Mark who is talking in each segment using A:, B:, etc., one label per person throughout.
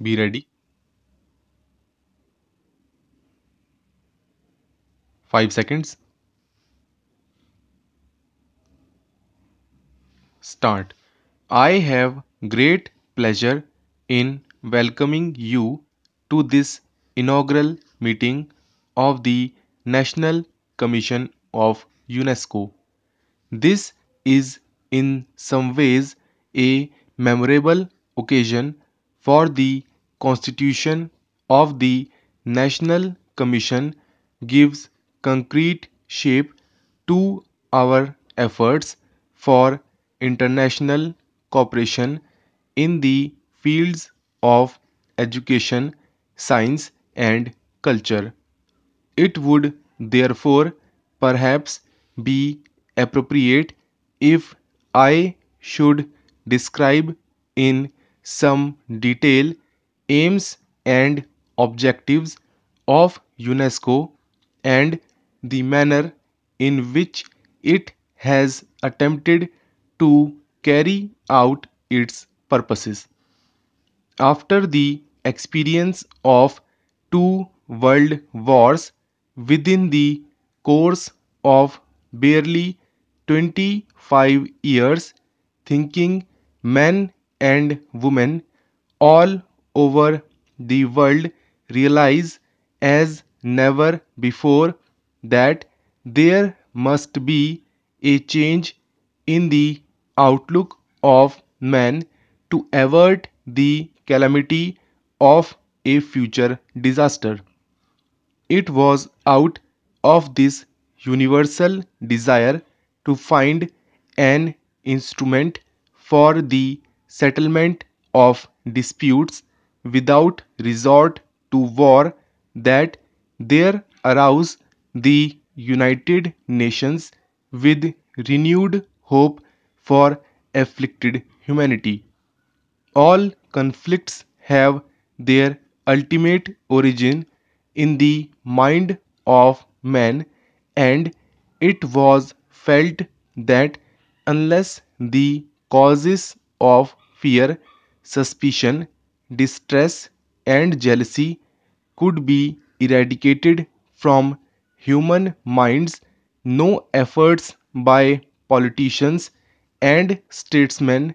A: Be ready. 5 seconds. Start. I have great pleasure in welcoming you to this inaugural meeting of the National Commission of UNESCO. This is in some ways a memorable occasion for the constitution of the National Commission gives concrete shape to our efforts for international cooperation in the fields of education, science and culture. It would therefore perhaps be appropriate if I should describe in some detail aims and objectives of UNESCO and the manner in which it has attempted to carry out its purposes. After the experience of two world wars within the course of barely 25 years, thinking men and women all over the world realize as never before that there must be a change in the outlook of man to avert the calamity of a future disaster. It was out of this universal desire to find an instrument for the settlement of disputes without resort to war that there arose the United Nations with renewed hope for afflicted humanity. All conflicts have their ultimate origin in the mind of man, and it was felt that unless the causes of fear, suspicion, distress, and jealousy could be eradicated from human minds, no efforts by politicians and statesmen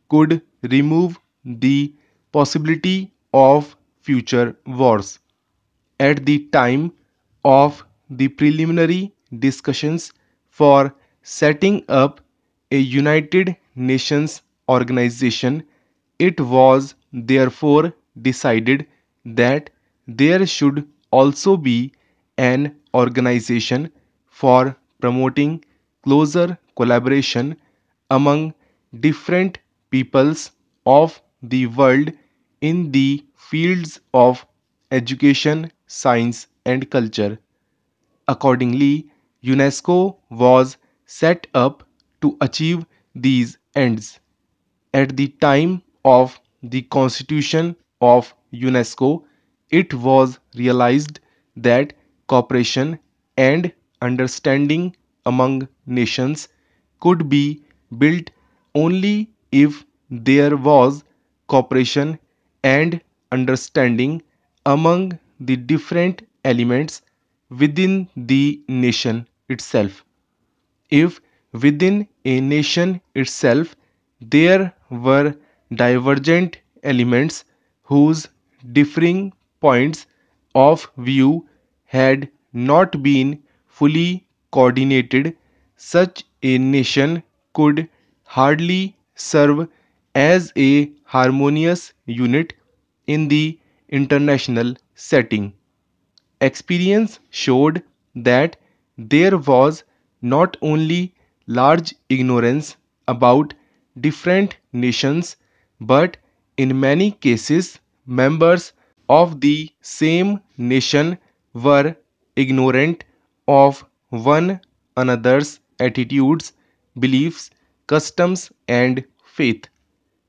A: could remove the possibility of future wars. At the time of the preliminary discussions for setting up a United Nations organization, it was therefore decided that there should also be an organization for promoting closer collaboration among different peoples of the world in the fields of education, science, and culture. Accordingly, UNESCO was set up to achieve these ends. At the time of the constitution of UNESCO, it was realized that cooperation and understanding among nations could be built only if there was cooperation and understanding among the different elements within the nation itself. If within a nation itself there were divergent elements whose differing points of view had not been fully coordinated, such a nation could hardly serve as a harmonious unit in the international setting. Experience showed that there was not only large ignorance about different nations, but in many cases, members of the same nation were ignorant of one another's attitudes, beliefs, customs, and faith.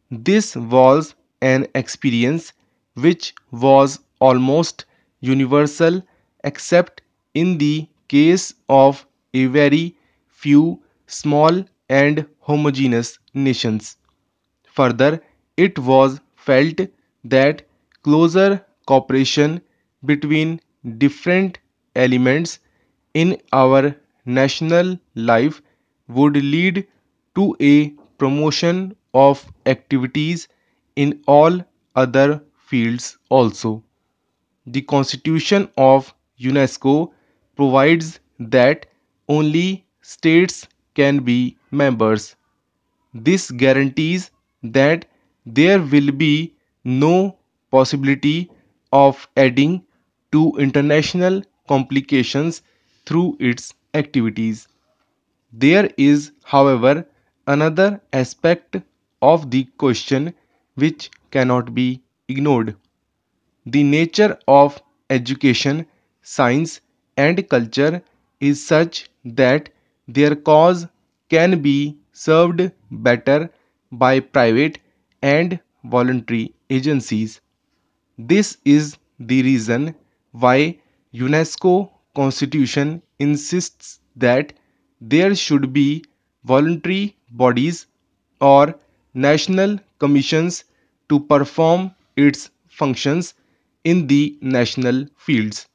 A: This was an experience which was almost universal except in the case of a very few small and homogeneous nations. Further, it was felt that closer cooperation between different elements in our national life would lead to a promotion of activities in all other fields also. The Constitution of UNESCO provides that only states can be members. This guarantees that there will be no possibility of adding to international complications through its activities. There is, however, another aspect of the question which cannot be ignored. The nature of education, science, and culture is such that their cause can be served better by private and voluntary agencies. This is the reason why UNESCO Constitution insists that there should be voluntary bodies or national commissions to perform its functions in the national fields.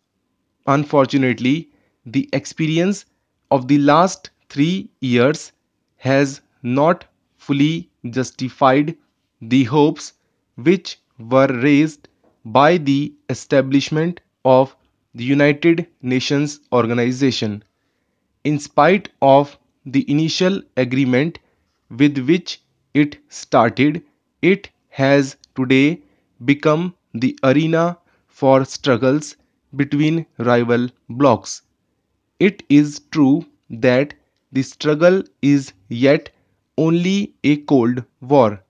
A: Unfortunately, the experience of the last 3 years has not fully justified the hopes which were raised by the establishment of the United Nations organization. In spite of the initial agreement with which it started, it has today become the arena for struggles between rival blocs. It is true that the struggle is yet only a cold war.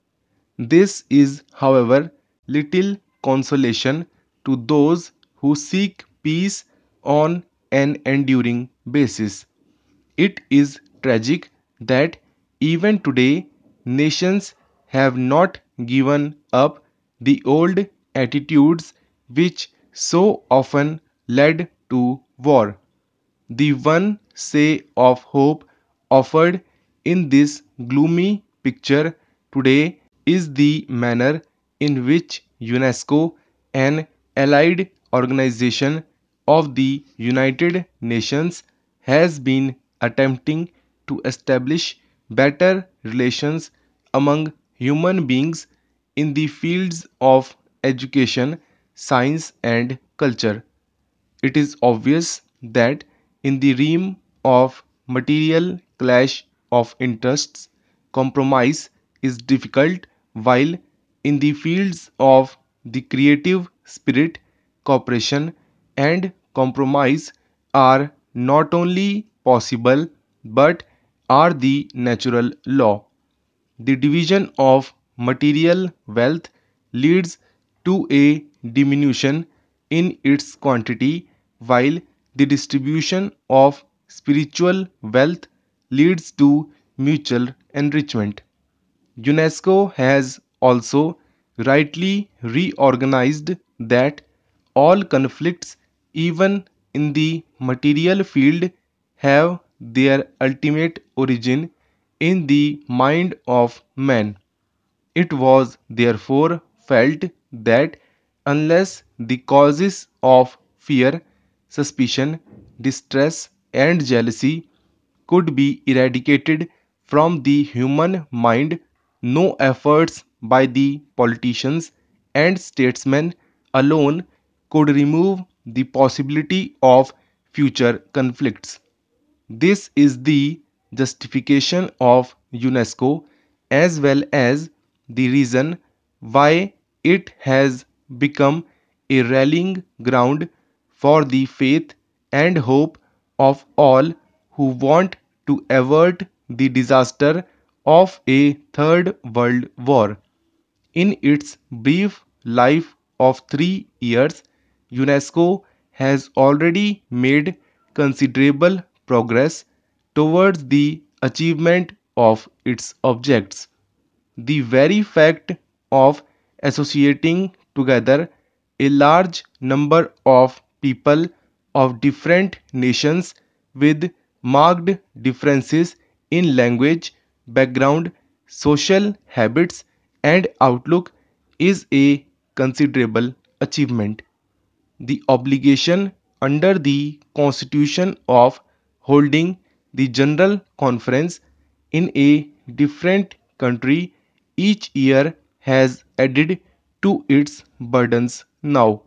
A: This is, however, little consolation to those who seek peace on an enduring basis. It is tragic that even today nations have not given up the old attitudes which so often led to war. The one say of hope offered in this gloomy picture today is the manner in which UNESCO, an allied organization of the United Nations, has been attempting to establish better relations among human beings in the fields of education, science, and culture. It is obvious that in the realm of material clash of interests, compromise is difficult, while in the fields of the creative spirit, cooperation and compromise are not only possible but are the natural law. The division of material wealth leads to a diminution in its quantity, while the distribution of spiritual wealth leads to mutual enrichment. UNESCO has also rightly reorganized that all conflicts, even in the material field, have their ultimate origin in the mind of man. It was therefore felt that unless the causes of fear, suspicion, distress, and jealousy could be eradicated from the human mind, no efforts by the politicians and statesmen alone could remove the possibility of future conflicts. This is the justification of UNESCO as well as the reason why it has become a rallying ground for the faith and hope of all who want to avert the disaster of a third world war. In its brief life of 3 years, UNESCO has already made considerable progress towards the achievement of its objects. The very fact of associating together a large number of people of different nations with marked differences in language, background, social habits, and outlook is a considerable achievement. The obligation under the Constitution of holding the General Conference in a different country each year has added to its burdens now.